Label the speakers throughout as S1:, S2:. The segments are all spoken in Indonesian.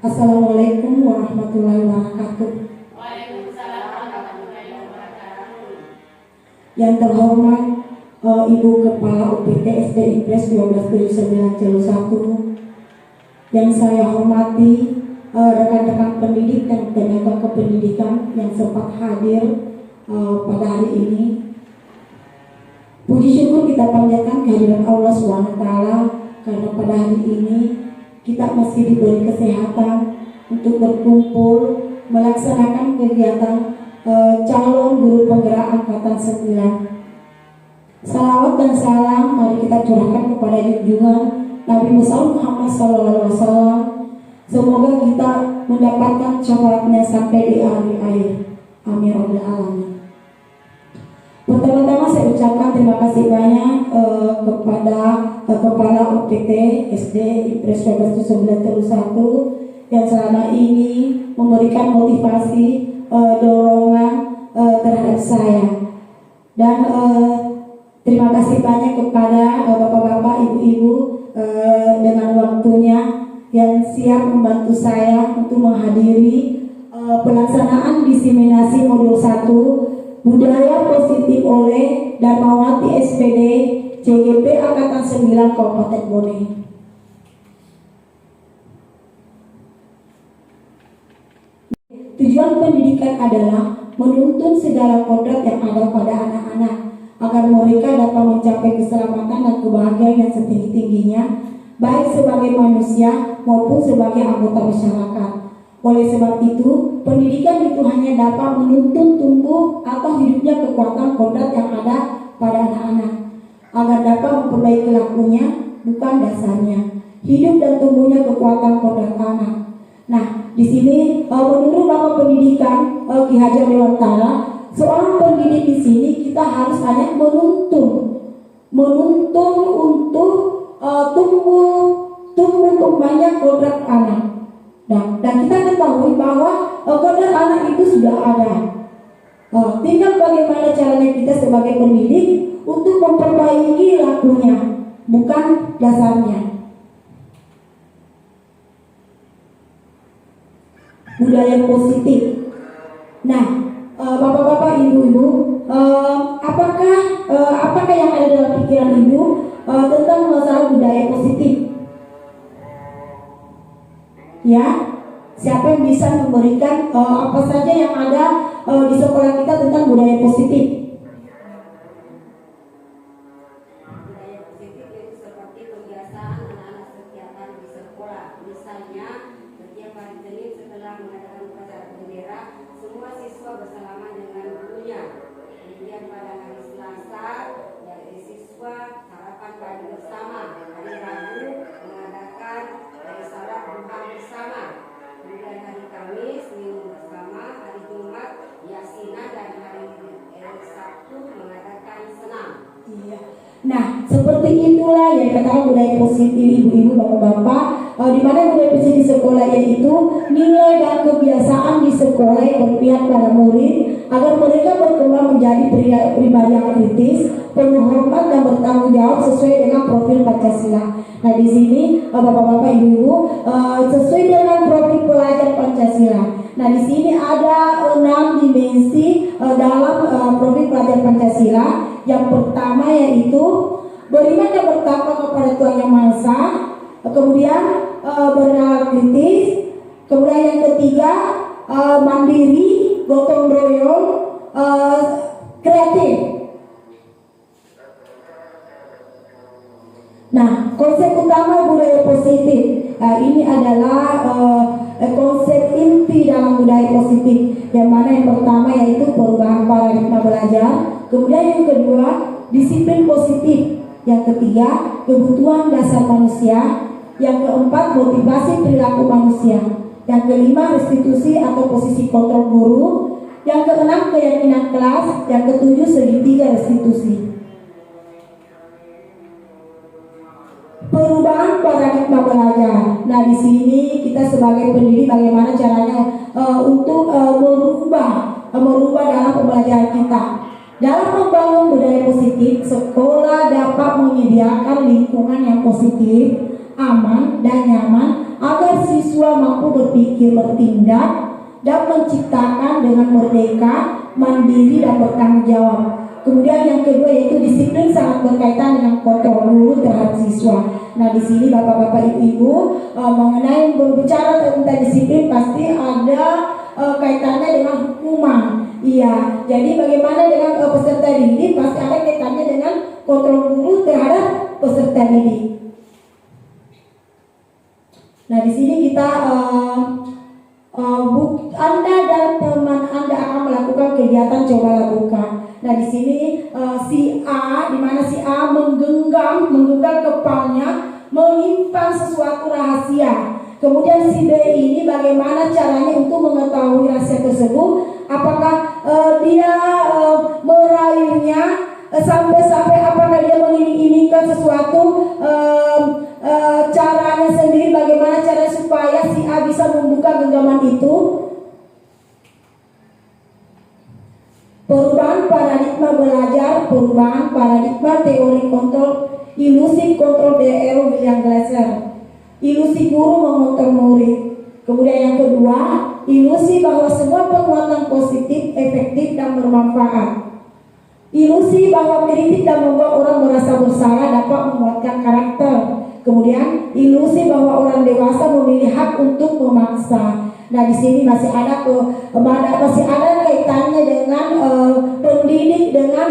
S1: Assalamualaikum warahmatullahi wabarakatuh.
S2: Waalaikumsalam warahmatullahi wabarakatuh.
S1: Yang terhormat Ibu Kepala UPT SD IPRES 1279 Jalur 1, yang saya hormati rekan-rekan pendidik dan tenaga kependidikan yang sempat hadir pada hari ini. Puji syukur kita panjatkan kehadiran Allah SWT karena pada hari ini kita masih diberi kesehatan untuk berkumpul melaksanakan kegiatan calon guru penggerak angkatan 9. Salawat dan salam mari kita curahkan kepada junjungan Nabi Muhammad SAW. Semoga kita mendapatkan syafaatnya sampai di akhir. Amin Rabbil Alamin. Pertama-tama saya ucapkan terima kasih banyak kepada Kepala UPT SD IPRES 1279 Jalur 1 yang selama ini memberikan motivasi, dorongan terhadap saya. Dan terima kasih banyak kepada bapak-bapak, ibu-ibu dengan waktunya yang siap membantu saya untuk menghadiri pelaksanaan diseminasi modul 1 Budaya Positif oleh Darmawati SPD CGP Angkatan 9 Kabupaten Bone. Tujuan pendidikan adalah menuntun segala kodrat yang ada pada anak-anak agar mereka dapat mencapai keselamatan dan kebahagiaan yang setinggi-tingginya, baik sebagai manusia maupun sebagai anggota masyarakat. Oleh sebab itu, pendidikan itu hanya dapat menuntun tumbuh atau hidupnya kekuatan kodrat yang ada pada anak-anak agar dapat memperbaiki lakunya, bukan dasarnya. Hidup dan tumbuhnya kekuatan kodrat anak. Nah, di sini menurut Bapak Pendidikan Ki Hajar Dewantara, seorang pendidik di sini kita harus hanya menuntun untuk tumbuh kembangnya kodrat anak. Dan kita ketahui bahwa kodrat anak itu sudah ada. Tinggal bagaimana caranya kita sebagai pendidik untuk memperbaiki lakunya, bukan dasarnya. Budaya positif. Nah, bapak-bapak, ibu-ibu, apakah yang ada dalam pikiran ibu tentang masalah budaya positif? Ya, siapa yang bisa memberikan apa saja yang ada di sekolah kita tentang budaya positif?
S2: Budaya positif itu seperti kebiasaan anak-anak kegiatan di sekolah. Misalnya, setiap hari Senin setelah mengadakan upacara bendera, semua siswa bersalaman dengan gurunya. Kemudian pada hari Selasa, siswa sarapan pagi bersama. Hari Rabu mengadakan salat duha bersama. Kemudian hari Kamis minum bersama. Hari Jumat yasinan, dan hari Sabtu mengadakan senam.
S1: Iya. Nah, seperti itulah yang dikatakan budaya positif, ibu-ibu, bapak-bapak, di mana budaya positif di sekolah yaitu nilai dan kebiasaan di sekolah yang berpihak pada murid agar mereka berkembang menjadi pribadi yang kritis, penuh hormat dan bertanggung jawab sesuai dengan profil Pancasila. Nah, di sini bapak-bapak, ibu-ibu, sesuai dengan profil pelajar Pancasila. Nah, di sini ada 6 dimensi dalam profil pelajar Pancasila. Yang pertama yaitu beriman dan bertakwa kepada Tuhan Yang Maha Esa, kemudian bernalar kritis, kemudian yang ketiga mandiri, gotong royong, kreatif. Nah, konsep utama budaya positif ini adalah konsep inti dalam budaya positif, yang mana yang pertama yaitu perubahan paradigma belajar, kemudian yang kedua disiplin positif, yang ketiga kebutuhan dasar manusia, yang keempat motivasi perilaku manusia, yang kelima restitusi atau posisi kontrol guru, yang keenam keyakinan kelas, yang ketujuh segitiga restitusi. Perubahan paradigma belajar. Nah, di sini kita sebagai pendidik bagaimana caranya untuk merubah dalam pembelajaran kita. Dalam membangun budaya positif, sekolah dapat menyediakan lingkungan yang positif, aman dan nyaman agar siswa mampu berpikir, bertindak, dan menciptakan dengan merdeka, mandiri, dan bertanggung jawab. Kemudian yang kedua yaitu disiplin sangat berkaitan dengan kontrol guru terhadap siswa. Nah di sini bapak-bapak ibu-ibu mengenai berbicara tentang disiplin pasti ada kaitannya dengan hukuman. Iya, jadi bagaimana dengan peserta didik pasti ada kaitannya dengan kontrol guru terhadap peserta didik. Nah di sini kita Anda dan teman Anda akan melakukan kegiatan coba lakukan. Nah di sini si A, di mana si A menggenggam kepalanya, menyimpan sesuatu rahasia. Kemudian si B ini bagaimana caranya untuk mengetahui rahasia tersebut? Apakah dia merayunya sampai apakah dia mengiming-imingkan sesuatu caranya sendiri? Bagaimana cara supaya si A bisa membuka genggaman itu? Perubahan paradigma belajar, perubahan paradigma teori kontrol, ilusi kontrol DRO William Glasser. Ilusi guru mengontrol murid. Kemudian yang kedua, ilusi bahwa semua penguatan positif, efektif, dan bermanfaat. Ilusi bahwa kritik dan membuat orang merasa bersalah dapat menguatkan karakter. Kemudian ilusi bahwa orang dewasa memilih hak untuk memaksa. Nah di sini masih ada kaitannya dengan pendidik dengan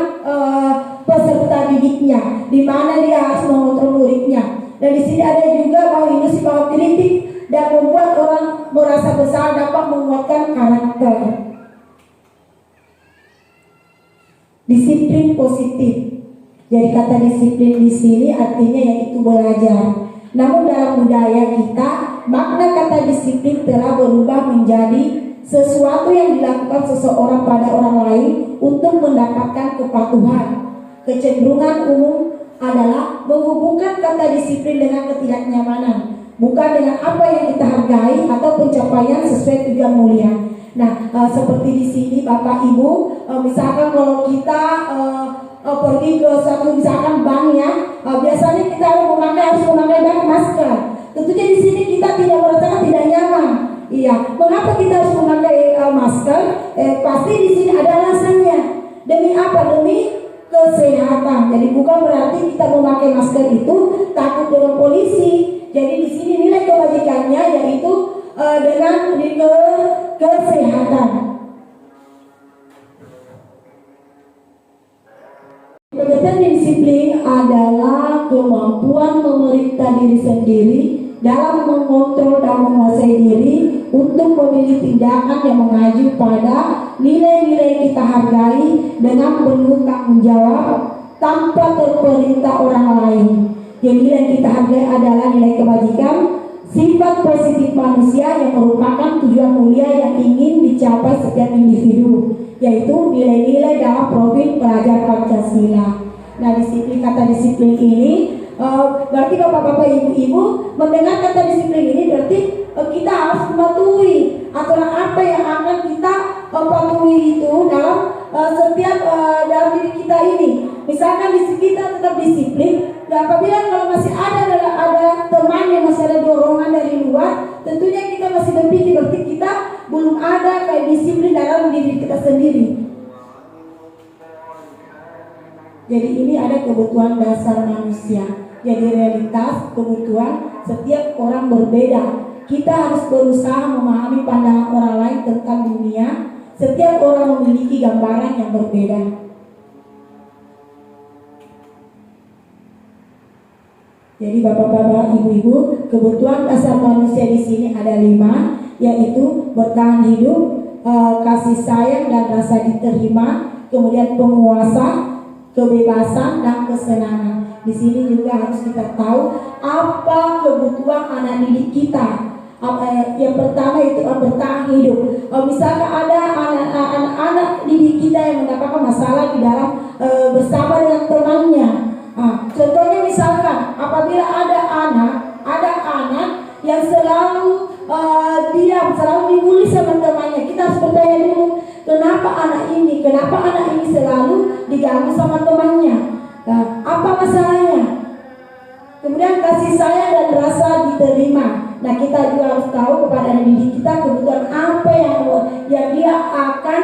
S1: peserta didiknya, di mana dia harus mengontrol muridnya. Dan di sini ada juga bahwa ilusi bahwa kritik dan membuat orang merasa bersalah dapat menguatkan karakter. Disiplin positif. Jadi kata disiplin di sini artinya yaitu belajar. Namun dalam budaya kita, makna kata disiplin telah berubah menjadi sesuatu yang dilakukan seseorang pada orang lain untuk mendapatkan kepatuhan. Kecenderungan umum adalah menghubungkan kata disiplin dengan ketidaknyamanan, bukan dengan apa yang kita hargai atau pencapaian sesuai tujuan mulia. Nah, seperti di sini Bapak Ibu, misalkan kalau kita pergi ke suatu misalkan bank ya, biasanya kita harus memakai masker. Tentunya di sini kita tidak merasakan tidak nyaman. Iya, mengapa kita harus memakai masker? Pasti di sini ada alasannya. Demi apa? Demi kesehatan. Jadi bukan berarti kita memakai masker itu takut dengan polisi. Jadi di sini nilai kebajikannya yaitu dengan kesehatan. Pengertian disiplin adalah kemampuan memerintah diri sendiri dalam mengontrol dan menguasai diri untuk memilih tindakan yang mengacu pada nilai-nilai kita hargai dengan penuh tanggung jawab tanpa terperintah orang lain. Yang nilai kita hargai adalah nilai kebajikan, sifat positif manusia yang merupakan tujuan mulia yang ingin dicapai setiap individu, yaitu nilai-nilai dalam profil pelajar Pancasila. Nah, disiplin kata disiplin ini berarti bapak-bapak ibu-ibu mendengar kata disiplin ini berarti kita harus mematuhi aturan apa yang akan kita patuhi itu dalam setiap dalam diri kita ini. Misalkan kita tetap disiplin, dan apabila kalau masih ada teman yang masih ada dorongan dari luar, tentunya kita masih berpikir berarti kita belum ada kayak disiplin dalam diri kita sendiri. Jadi ini ada kebutuhan dasar manusia. Jadi realitas kebutuhan setiap orang berbeda. Kita harus berusaha memahami pandangan orang lain tentang dunia. Setiap orang memiliki gambaran yang berbeda. Jadi bapak-bapak, ibu-ibu, kebutuhan dasar manusia di sini ada 5, yaitu bertahan hidup, kasih sayang dan rasa diterima, kemudian penguasa, kebebasan dan kesenangan. Di sini juga harus kita tahu apa kebutuhan anak didik kita. Yang pertama itu bertahan hidup. Misalnya ada anak didik kita yang mendapatkan masalah di dalam bersama dengan temannya. Contohnya misalkan apabila ada anak yang selalu diam, selalu dibully sama temannya, kita harus bertanya dulu, kenapa anak ini selalu diganggu sama temannya? Apa masalahnya? Kemudian kasih sayang dan rasa diterima. Nah, kita juga harus tahu kepada anak didik kita kebutuhan apa yang dia akan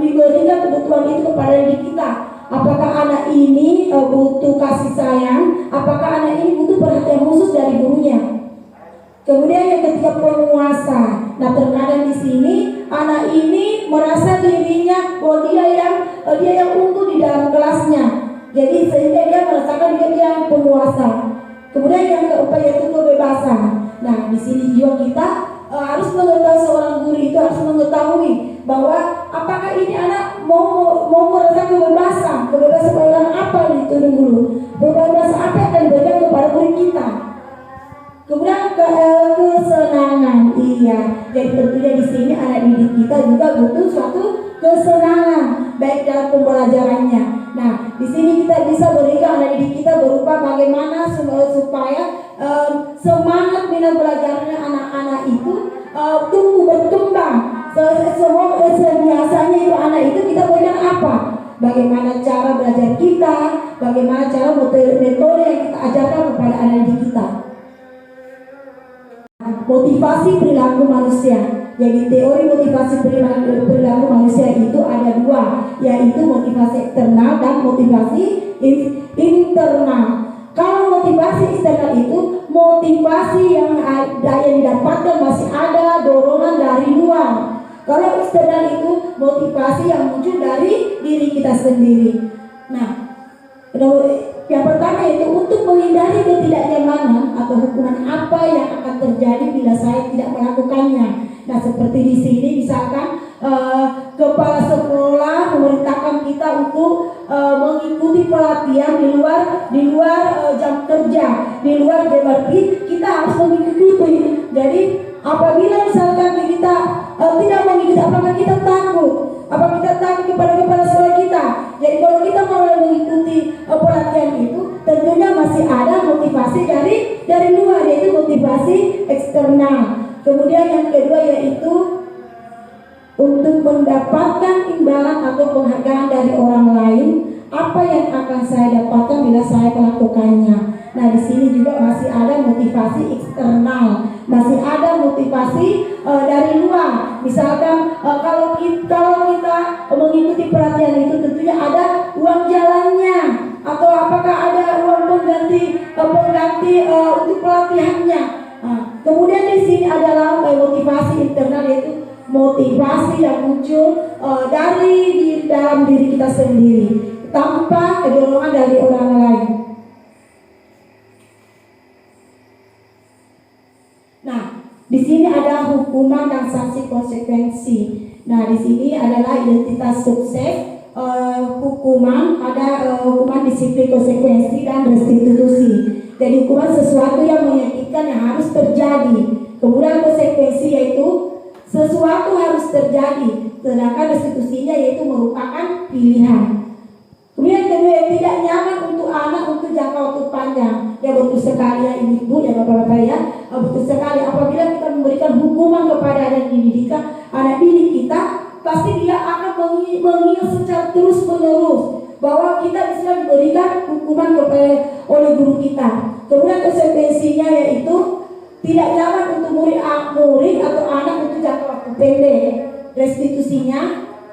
S1: diberikan kebutuhan itu kepada didik kita. Apakah anak ini butuh kasih sayang? Apakah anak ini butuh perhatian khusus dari gurunya? Kemudian yang ketiga, penguasa. Nah, terkadang di sini anak ini merasa dirinya bahwa dia yang unggul di dalam kelasnya. Jadi sehingga dia merasakan dia yang penguasa. Kemudian yang keempat yaitu kebebasan. Nah, di sini juga kita harus mengetahui, seorang guru itu harus mengetahui bahwa apakah ini anak mau merasa kebebasan dalam apa dituduh guru, kebebasan apa yang akan diberikan kepada murid kita. Kemudian kesenangan, iya. Jadi tentunya di sini anak didik kita juga butuh suatu kesenangan baik dalam pembelajarannya. Nah, di sini kita bisa berikan anak didik kita berupa bagaimana supaya semangat minat belajarnya anak-anak itu tumbuh berkembang. Biasanya itu anak itu kita berikan apa? Bagaimana cara belajar kita, bagaimana cara metode yang kita ajarkan kepada anak didik kita. Motivasi perilaku manusia. Jadi teori motivasi perilaku manusia itu ada dua, yaitu motivasi eksternal dan motivasi internal. Kalau motivasi eksternal itu motivasi yang didapatkan masih ada dorongan dari luar. Kalau eksternal itu motivasi yang muncul dari diri kita sendiri. Nah, yang pertama itu untuk menghindari ketidaknyamanan atau hukuman apa yang akan terjadi bila saya tidak melakukannya. Nah, seperti di sini misalkan kepala sekolah memerintahkan kita untuk mengikuti pelatihan di luar jam kerja, di luar berarti kita harus mengikuti. Jadi apabila misalkan kita tidak mengikuti, apakah kita takut? Apa kita takut kepada kepala sekolah kita? Jadi kalau kita mau mengikuti pelatihan itu, tentunya masih ada motivasi dari luar, yaitu motivasi eksternal. Kemudian yang kedua yaitu untuk mendapatkan imbalan atau penghargaan dari orang lain. Apa yang akan saya dapatkan bila saya melakukannya? Nah, di sini juga masih ada motivasi eksternal, masih ada motivasi dari luar. Misalkan kalau kita mengikuti pelatihan itu tentunya ada uang jalannya, atau apakah ada uang pengganti untuk pelatihannya. Nah, kemudian di sini adalah motivasi internal, yaitu motivasi yang muncul dari dalam diri kita sendiri tanpa dorongan dari orang lain. Nah, di sini ada hukuman dan sanksi konsekuensi. Nah, di sini adalah identitas sukses, hukuman, ada hukuman, disiplin, konsekuensi, dan restitusi. Jadi hukuman sesuatu yang menyakitkan yang harus terjadi. Kemudian konsekuensi yaitu sesuatu harus terjadi, sedangkan restitusinya yaitu merupakan pilihan. Kemudian kedua, yang tidak nyaman untuk anak untuk jangka waktu panjang. Ya betul sekali ya ibu ya bapak-bapak ya, betul sekali apabila kita memberikan hukuman kepada anak didik kita, pasti dia akan mengingat secara terus menerus bahwa kita bisa diberikan hukuman oleh guru kita. Kemudian konsekuensinya yaitu tidak nyaman untuk murid atau anak untuk jangka waktu pendek. Restitusinya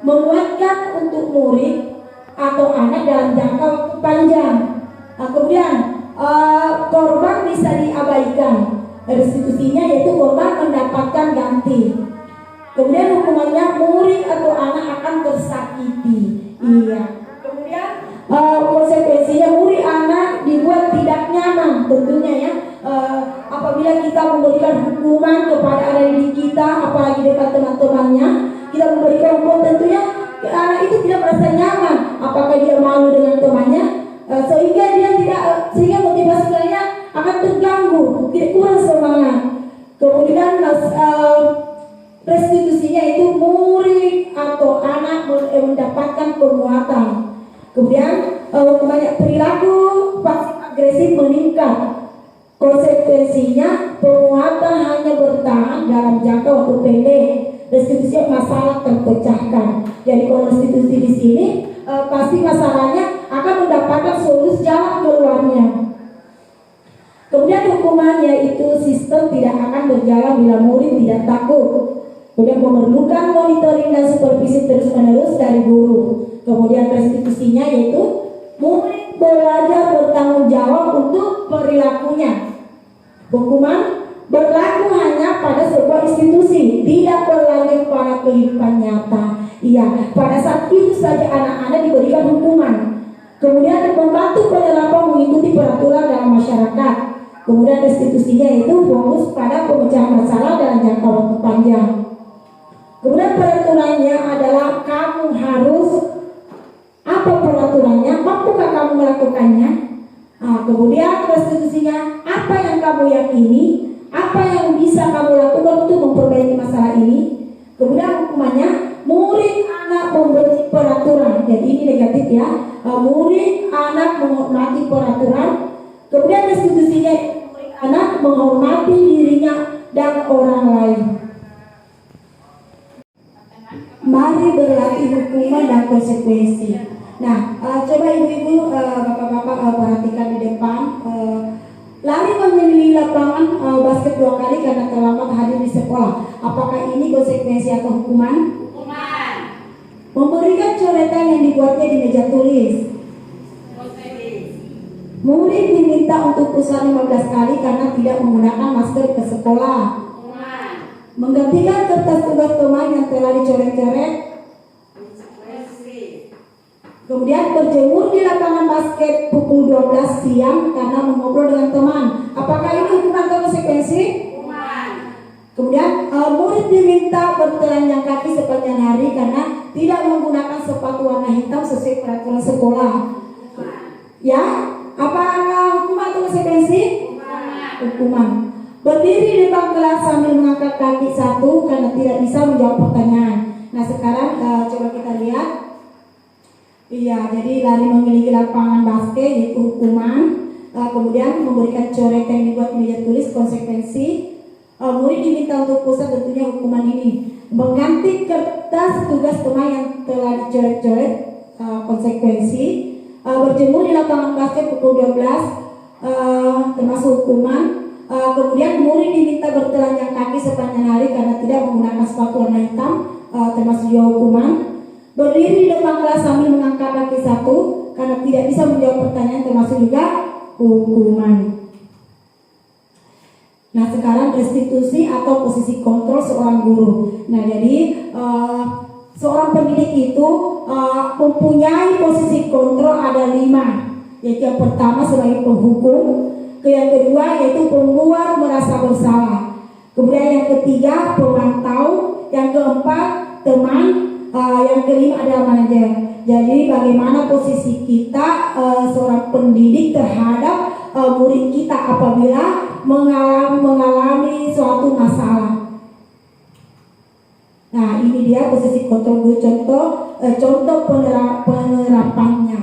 S1: menguatkan untuk murid atau anak dalam jangka waktu panjang. Kemudian korban bisa diabaikan. Restitusinya yaitu korban mendapatkan ganti. Kemudian hukumannya murid atau anak akan tersakiti. Iya. Kemudian konsekuensinya murid anak dibuat tidak nyaman tentunya ya. Apabila kita memberikan hukuman kepada anak didik kita, apalagi dekat teman-temannya, kita memberikan hukuman, tentunya anak itu tidak merasa nyaman. Apakah dia malu dengan temannya, sehingga motivasinya akan terganggu, tidak kurang semangat. Kemudian restitusinya itu murid atau anak mendapatkan penguatan. Kemudian banyak perilaku pasif agresif meningkat. Konsekuensinya penguatan hanya bertahan dalam jangka waktu pendek. Restitusi masalah terpecahkan. Jadi kalau restitusi di sini pasti masalahnya akan mendapatkan solusi jalan keluarnya. Kemudian hukuman yaitu sistem tidak akan berjalan bila murid tidak takut. Kemudian memerlukan monitoring dan supervisi terus-menerus dari guru. Kemudian restitusinya yaitu murid belajar bertanggung jawab untuk perilakunya. Hukuman berlaku hanya pada sebuah institusi, tidak berlanjut pada kehidupan nyata. Iya, pada saat itu saja anak-anak diberikan hukuman. Kemudian membantu penerapan mengikuti peraturan dalam masyarakat. Kemudian restitusinya itu fokus pada pemecahan masalah dalam jangka waktu panjang. Kemudian peraturannya adalah kamu harus, apa peraturannya, mampukah kamu melakukannya? Kemudian restitusinya, apa yang kamu yakini, apa yang bisa kamu lakukan untuk memperbaiki masalah ini. Kemudian hukumannya, murid anak membenci peraturan. Jadi ini negatif ya, murid anak menghormati peraturan. Kemudian restitusinya, murid anak menghormati dirinya dan orang lain. Mari berlatih hukuman dan konsekuensi. Nah, coba ibu-ibu, bapak-bapak perhatikan di depan. Lari mengelilingi lapangan basket 2 kali karena terlambat hadir di sekolah. Apakah ini konsekuensi atau hukuman?
S2: Hukuman.
S1: Memberikan coretan yang dibuatnya di meja tulis. Murid diminta untuk push-up 15 kali karena tidak menggunakan masker ke sekolah. Menggantikan kertas tugas teman yang telah dicoret-coret. Kemudian berjemur di lapangan basket pukul 12 siang karena mengobrol dengan teman. Apakah ini hukuman atau konsekuensi?
S2: Hukuman.
S1: Kemudian murid diminta bertelanjang kaki sepanjang hari karena tidak menggunakan sepatu warna hitam sesuai peraturan sekolah. Ya, apakah hukuman atau konsekuensi? Hukuman. Berdiri di depan kelas sambil mengangkat kaki satu karena tidak bisa menjawab pertanyaan. Nah sekarang coba kita lihat. Iya, jadi lari mengelilingi lapangan basket yaitu hukuman. Kemudian memberikan coret yang dibuat meja tulis konsekuensi. Murid diminta untuk pusat tentunya hukuman ini. Mengganti kertas tugas teman yang telah dicoret-coret konsekuensi. Berjemur di lapangan basket pukul 12 termasuk hukuman. Kemudian murid diminta bertelanjang kaki sepanjang hari karena tidak menggunakan sepatu warna hitam termasuk juga hukuman. Berdiri di depan kelas sambil mengangkat kaki satu karena tidak bisa menjawab pertanyaan termasuk juga hukuman. Nah sekarang restitusi atau posisi kontrol seorang guru. Nah jadi seorang pendidik itu mempunyai posisi kontrol ada 5, yaitu yang pertama sebagai penghukum, yang kedua yaitu pembuat merasa bersalah, kemudian yang ketiga pemantau, yang keempat teman, yang kelima adalah manajer. Jadi bagaimana posisi kita seorang pendidik terhadap murid kita apabila mengalami suatu masalah. Nah ini dia posisi kontrol guru. Contoh penerapannya.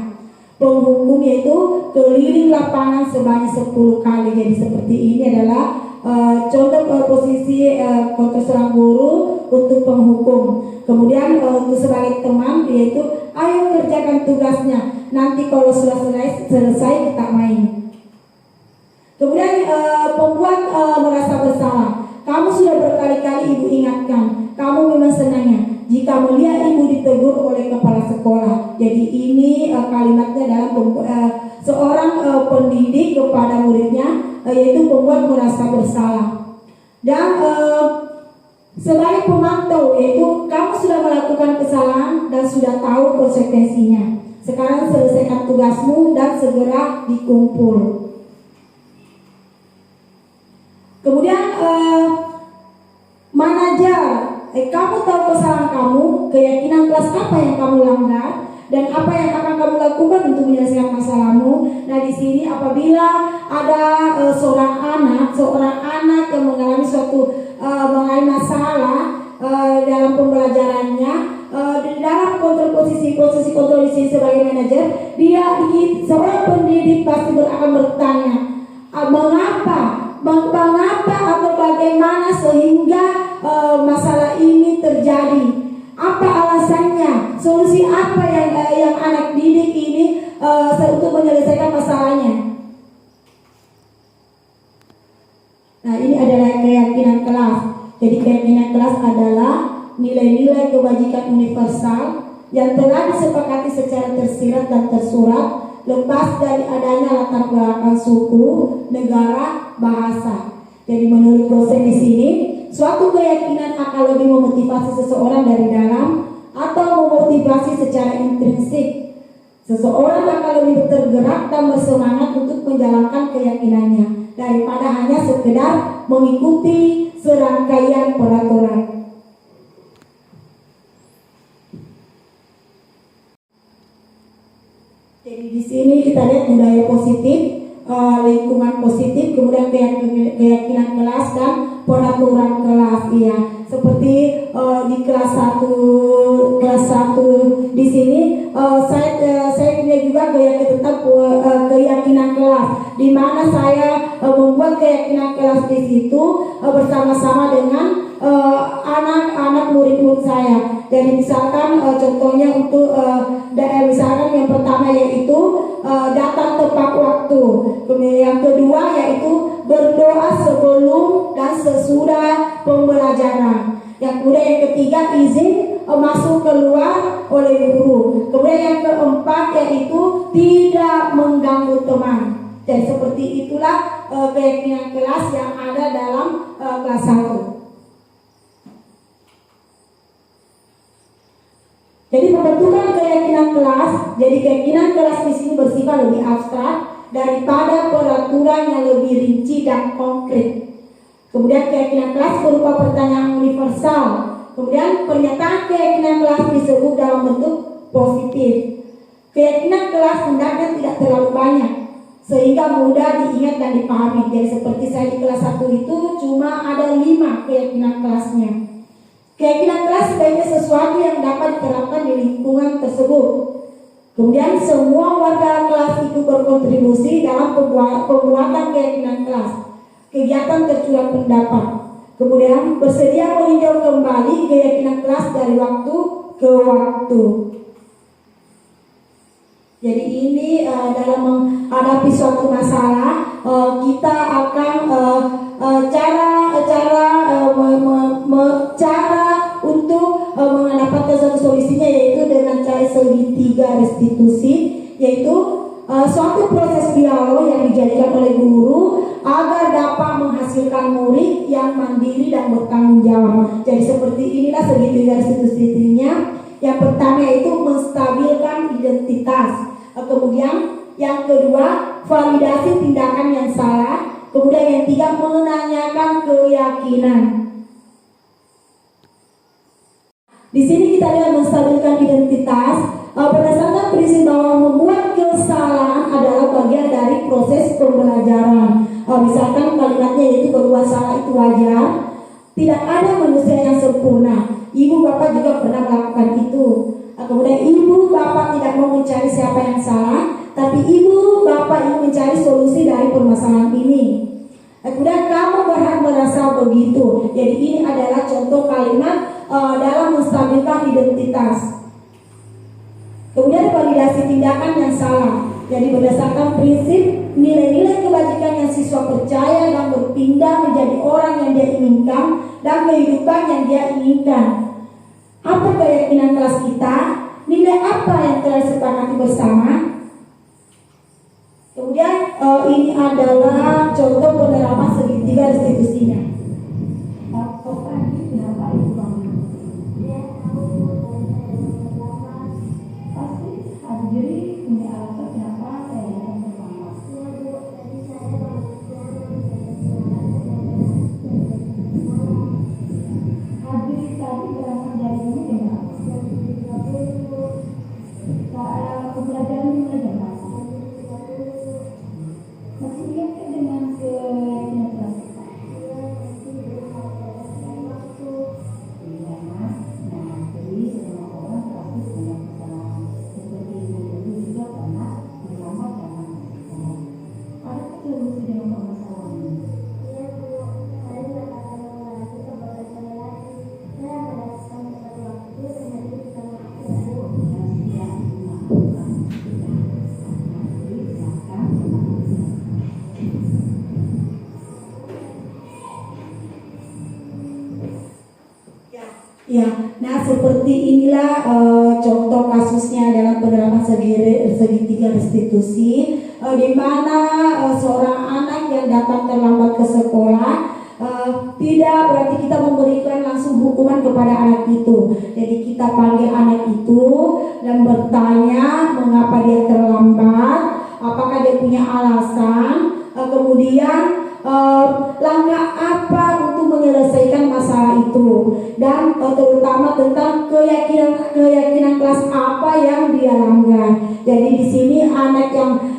S1: Penghukum yaitu keliling lapangan sebanyak 10 kali. Jadi seperti ini adalah contoh posisi kontrol seorang guru untuk penghukum. Kemudian untuk sebagai teman yaitu ayo kerjakan tugasnya. Nanti kalau sudah selesai kita main. Kemudian pembuat merasa bersalah. Kamu sudah berkali-kali ibu ingatkan. Kamu memang senangnya jika melihat ibu ditegur oleh kepala sekolah. Jadi ini kalimatnya dalam seorang pendidik kepada muridnya yaitu pembuat merasa bersalah. Dan sebagai pemantau yaitu kamu sudah melakukan kesalahan dan sudah tahu konsekuensinya. Sekarang selesaikan tugasmu dan segera dikumpul. Kemudian manajer. Kamu tahu kesalahan kamu, keyakinan kelas apa yang kamu langgar, dan apa yang akan kamu lakukan untuk menyelesaikan masalahmu. Nah di sini apabila ada seorang anak yang mengalami mengalami masalah dalam pembelajarannya, di dalam posisi kontrol di sini sebagai manajer, seorang pendidik pasti akan bertanya, mengapa atau bagaimana sehingga masalah ini terjadi, apa alasannya, solusi apa yang anak didik ini untuk menyelesaikan masalahnya. keyakinan kelas adalah nilai-nilai kebajikan universal yang telah disepakati secara tersirat dan tersurat, lepas dari adanya latar belakang suku, negara, bahasa. Jadi menurut dosen di sini, suatu keyakinan akan lebih memotivasi seseorang dari dalam atau memotivasi secara intrinsik. Seseorang akan lebih tergerak dan bersemangat untuk menjalankan keyakinannya daripada hanya sekedar mengikuti serangkaian peraturan. Jadi di sini kita lihat budaya positif, lingkungan positif, kemudian keyakinan kelas dan peraturan kelas. Iya, seperti di kelas 1 di sini saya punya juga keyakinan kelas, di mana saya membuat keyakinan kelas di situ bersama-sama dengan anak-anak murid-murid saya. Jadi misalkan contohnya untuk misalkan yang pertama yaitu datang tepat waktu. Kemudian yang kedua yaitu berdoa sebelum dan sesudah pembelajaran. Yang kemudian yang ketiga izin masuk keluar oleh guru. Kemudian yang keempat yaitu tidak mengganggu teman. Jadi seperti itulah keyakinan kelas yang ada dalam kelas 1. Jadi pembentukan keyakinan kelas, jadi keyakinan kelas di sini bersifat lebih abstrak daripada peraturan yang lebih rinci dan konkret. Kemudian keyakinan kelas berupa pertanyaan universal. Kemudian pernyataan keyakinan kelas disebut dalam bentuk positif. Keyakinan kelas hendaknya tidak terlalu banyak sehingga mudah diingat dan dipahami. Jadi seperti saya di kelas 1 itu cuma ada 5 keyakinan kelasnya. Keyakinan kelas sebaiknya sesuatu yang dapat diterapkan di lingkungan tersebut. Kemudian semua warga kelas itu berkontribusi dalam pembuatan keyakinan kelas. Kegiatan tercurah pendapat. Kemudian bersedia meninjau kembali keyakinan kelas dari waktu ke waktu. Jadi ini dalam menghadapi suatu masalah kita akan cara untuk mendapatkan satu solusinya yaitu dengan cara segitiga restitusi, yaitu suatu proses dialog yang dijadikan oleh guru agar dapat menghasilkan murid yang mandiri dan bertanggung jawab. Jadi seperti inilah segitiga restitusinya. Yang pertama yaitu menstabilkan identitas. Kemudian yang kedua validasi tindakan yang salah. Kemudian yang ketiga menanyakan keyakinan. Di sini kita lihat menstabilkan identitas berdasarkan prinsip bahwa membuat kesalahan adalah bagian dari proses pembelajaran. Misalkan kalimatnya yaitu berbuat salah itu wajar. Tidak ada manusia yang sempurna. Ibu bapak juga pernah melakukan itu. Kemudian ibu bapak tidak mau mencari siapa yang salah, tapi ibu bapak ingin mencari solusi dari permasalahan ini. Kemudian kamu berhak merasa begitu. Jadi ini adalah contoh kalimat dalam menstabilkan identitas. Kemudian validasi tindakan yang salah. Jadi berdasarkan prinsip nilai-nilai kebajikan yang siswa percaya dan berpindah menjadi orang yang dia inginkan dan kehidupan yang dia inginkan. Apa keyakinan kelas kita? Nilai apa yang telah disepakati bersama? Kemudian ini adalah contoh penerapan segitiga restitusinya. Ya, nah seperti inilah contoh kasusnya dalam penerapan segitiga restitusi, di mana seorang anak yang datang terlambat ke sekolah, tidak berarti kita memberikan langsung hukuman kepada anak itu. Jadi kita panggil anak itu dan bertanya mengapa dia terlambat, apakah dia punya alasan, kemudian langkah apa untuk menyelesaikan masalah itu, dan terutama tentang keyakinan kelas apa yang dia langgar. Jadi di sini anak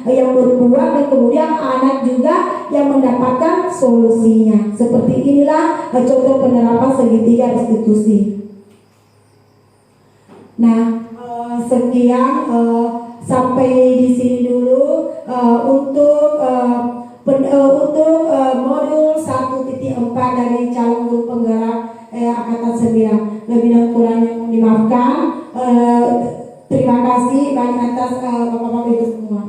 S1: yang berbuat dan kemudian anak juga yang mendapatkan solusinya. Seperti inilah contoh penerapan segitiga restitusi. Nah, sekian sampai di sini dulu untuk modul 1.4 dari calon guru penggerak angkatan 9. Lebih dan kurangnya mohon dimaafkan. Terima kasih banyak atas Bapak-bapak Ibu semua.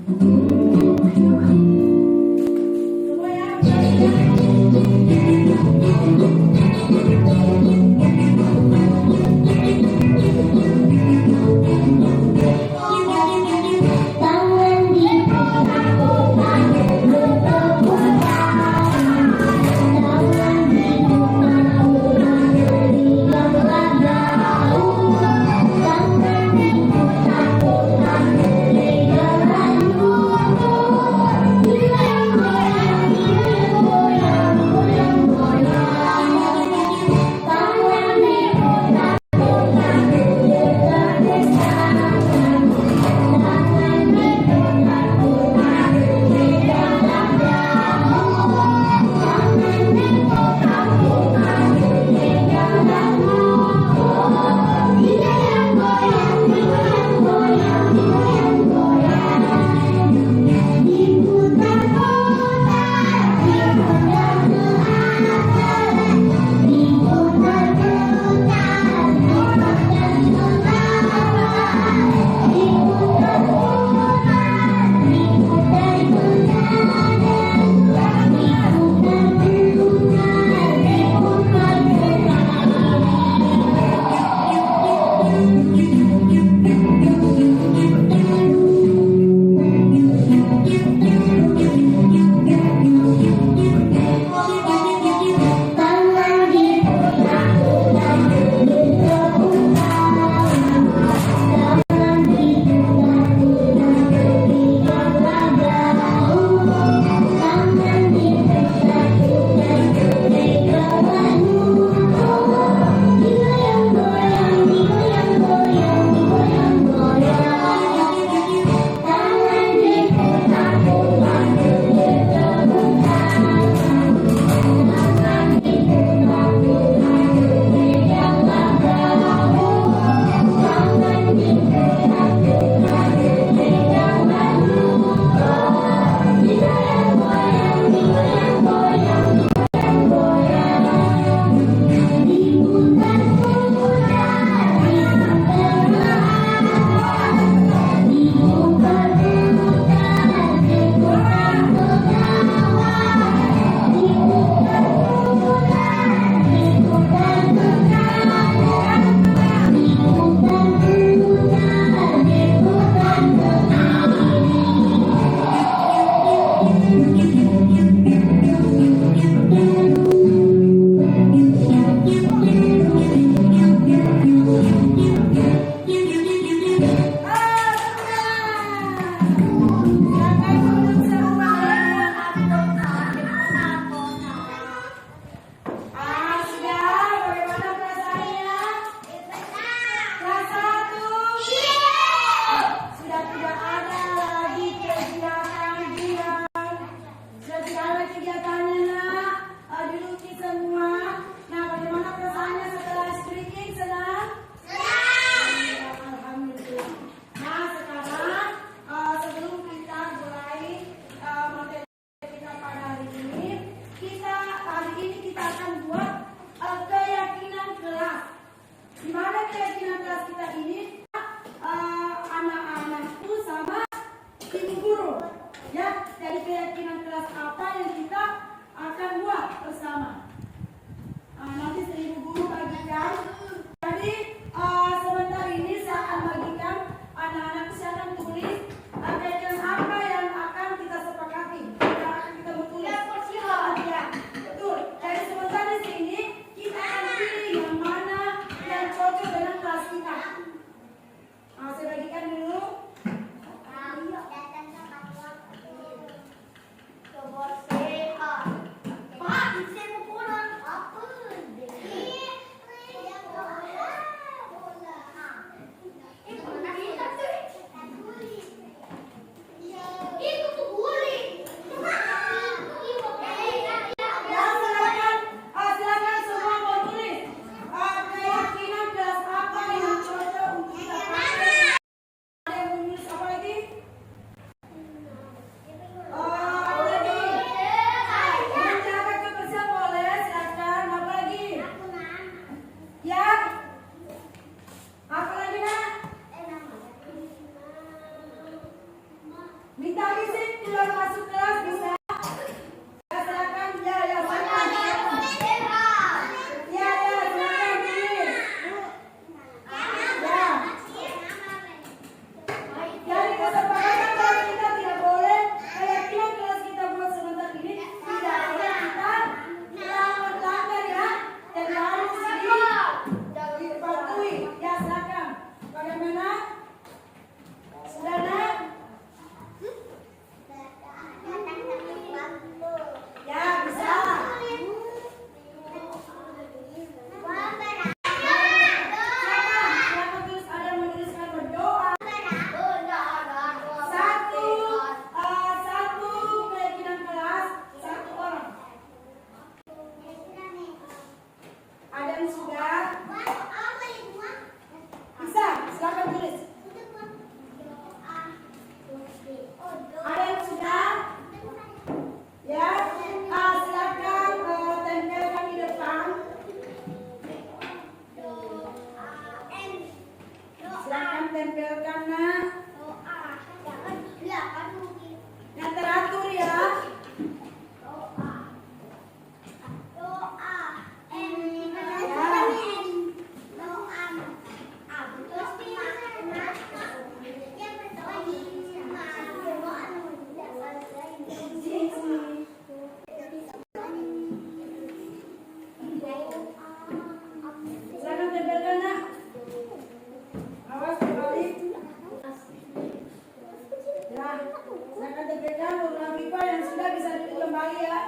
S3: Thank you.
S1: sekali ya.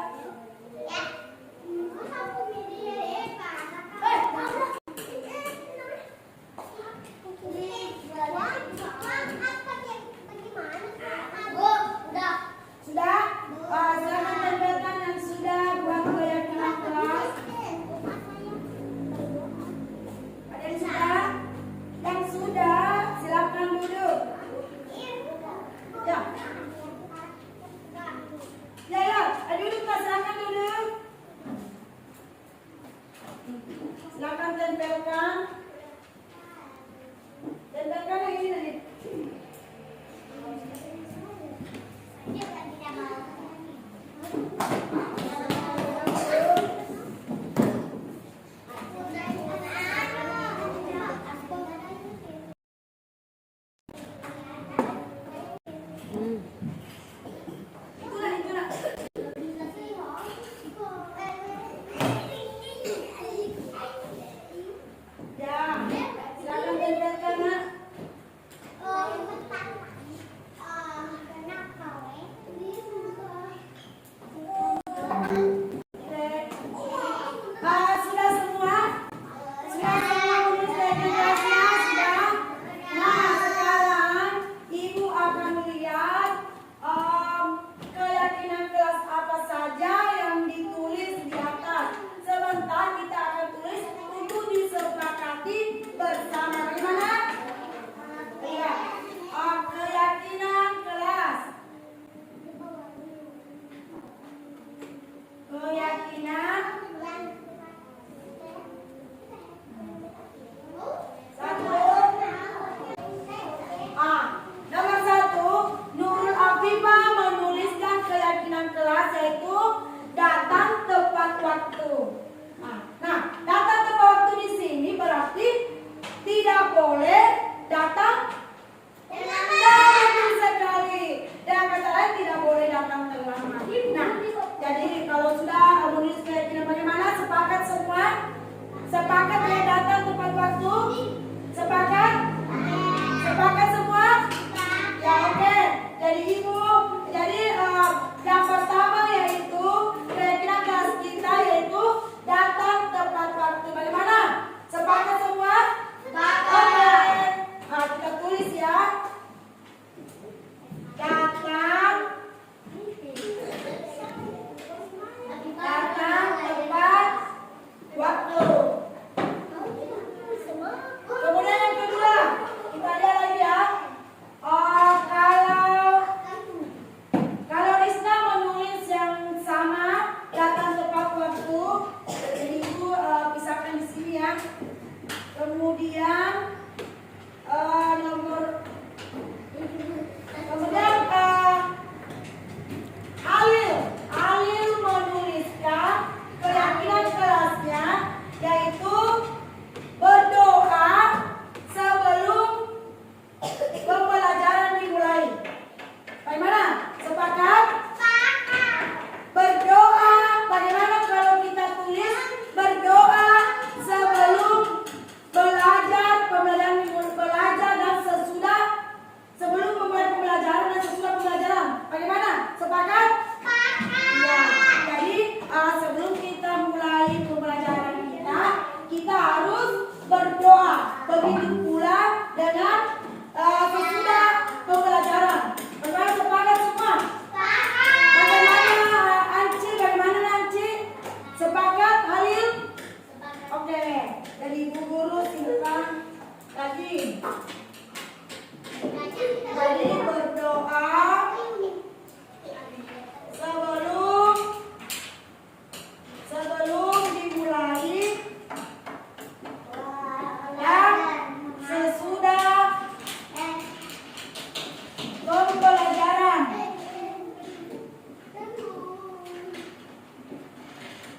S1: Sudah? Silakan tempelkan yang sudah buat keyakinan kelas. Ada yang sudah? Yang sudah, silakan duduk. Ya. Ya, duduk Pak, silakan duduk. Silakan tempelkan. Tempelkan yang ini tadi. Itulah. Ya, silakan tempelkan nak. Sudah semua? Sudah semua menulis kelasnya? Sudah? Nah, sekarang Ibu akan melihat keyakinan kelas apa saja yang ditulis di atas. Sebentar kita akan tulis untuk disepakati bersama. Bagaimana? Iya. Keyakinan kelas. Keyakinan satu. Nomor satu, Nurul Afifah menuliskan keyakinan kelas yaitu datang tepat waktu. Nah, datang tepat waktu di sini berarti tidak boleh datang. Betul sekali. Dan kata lain tidak boleh datang terlambat. Nah, jadi kalau sudah menulis keyakinan bagaimana? Sepakat semua? Sepakat ya datang tepat waktu? Sepakat? Sepakat semua? Ya oke. Jadi Ibu, yang pertama yaitu keyakinan kelas kita yaitu datang tepat waktu. Bagaimana? Sepakat semua? Oke. Nah, kita tulis ya. Datang tepat waktu. Kemudian yang kedua, kita lihat lagi ya. Kalau Rizka menulis yang sama, datang tepat waktu. Jadi Ibu pisahkan di sini ya. Kemudian Alil menuliskan keyakinan kelasnya yaitu berdoa sebelum pembelajaran dimulai. Bagaimana? Sepakat? Berdoa. Bagaimana kalau kita tulis berdoa sebelum pembelajaran dan sesudah, sebelum memulai pembelajaran dan sesudah pembelajaran. Bagaimana? Sepakat? Ya. Jadi sebelum kita mulai pembelajaran kita harus berdoa. Begitu pula dengan sesudah pembelajaran. Bagaimana? Sepakat semua? Bagaimana Anci? Bagaimana Anci? Sepakat Halil? Oke. Jadi Ibu Guru silakan lagi. Jadi berdoa sebelum dimulai dan sesudah pembelajaran.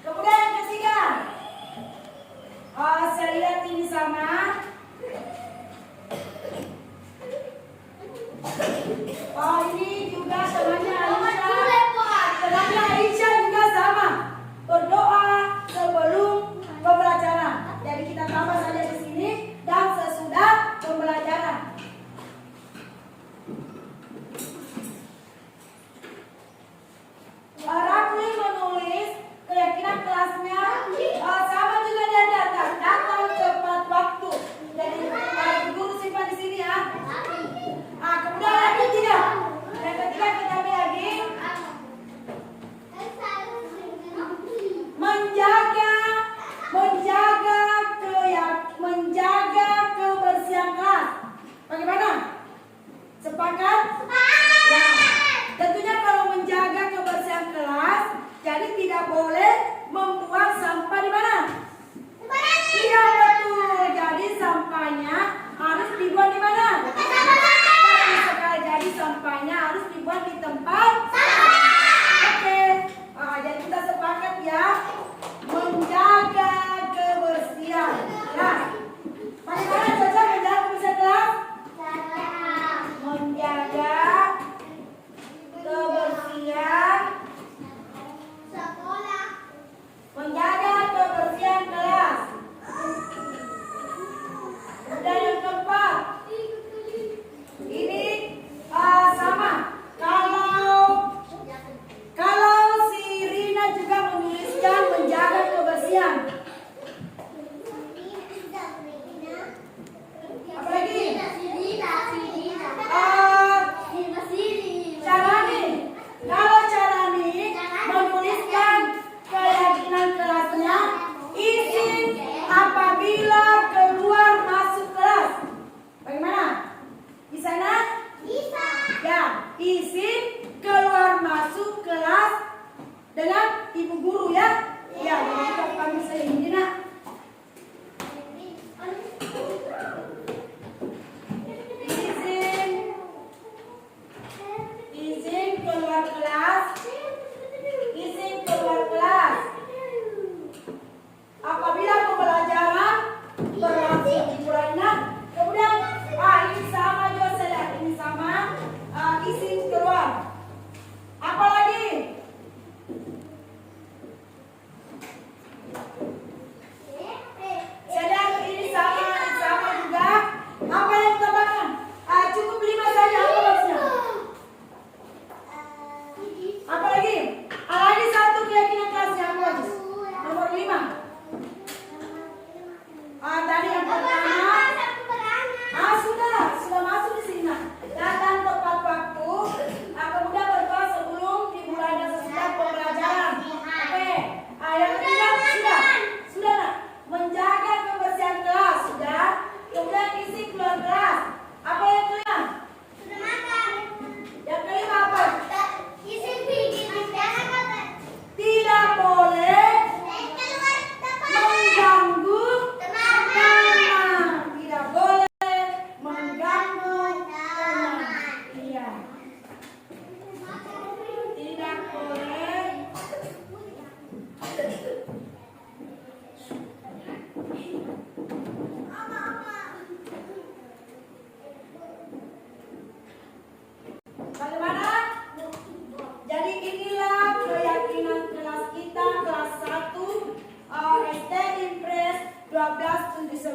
S1: Kemudian yang ketiga, saya lihat ini sama. Ini juga temannya Aisyah juga sama. Berdoa sebelum pembelajaran. Jadi kita tambah saja di sini dan sesudah pembelajaran. Rakli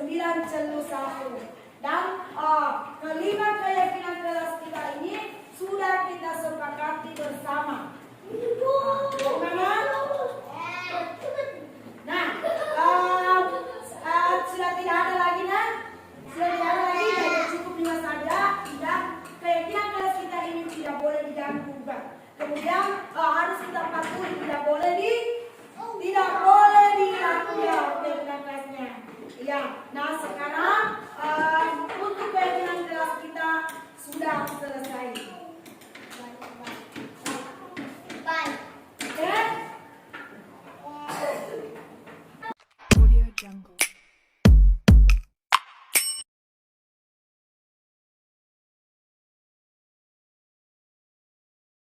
S3: 991. Dan kelima keyakinan kelas kita ini sudah kita sepakati bersama. Nah, sudah tidak ada lagi nah? Sudah tidak ada lagi, jadi cukup 5 saja. Dan keyakinan kelas kita ini tidak boleh diganggu. Kemudian harus kita patuhi, tidak boleh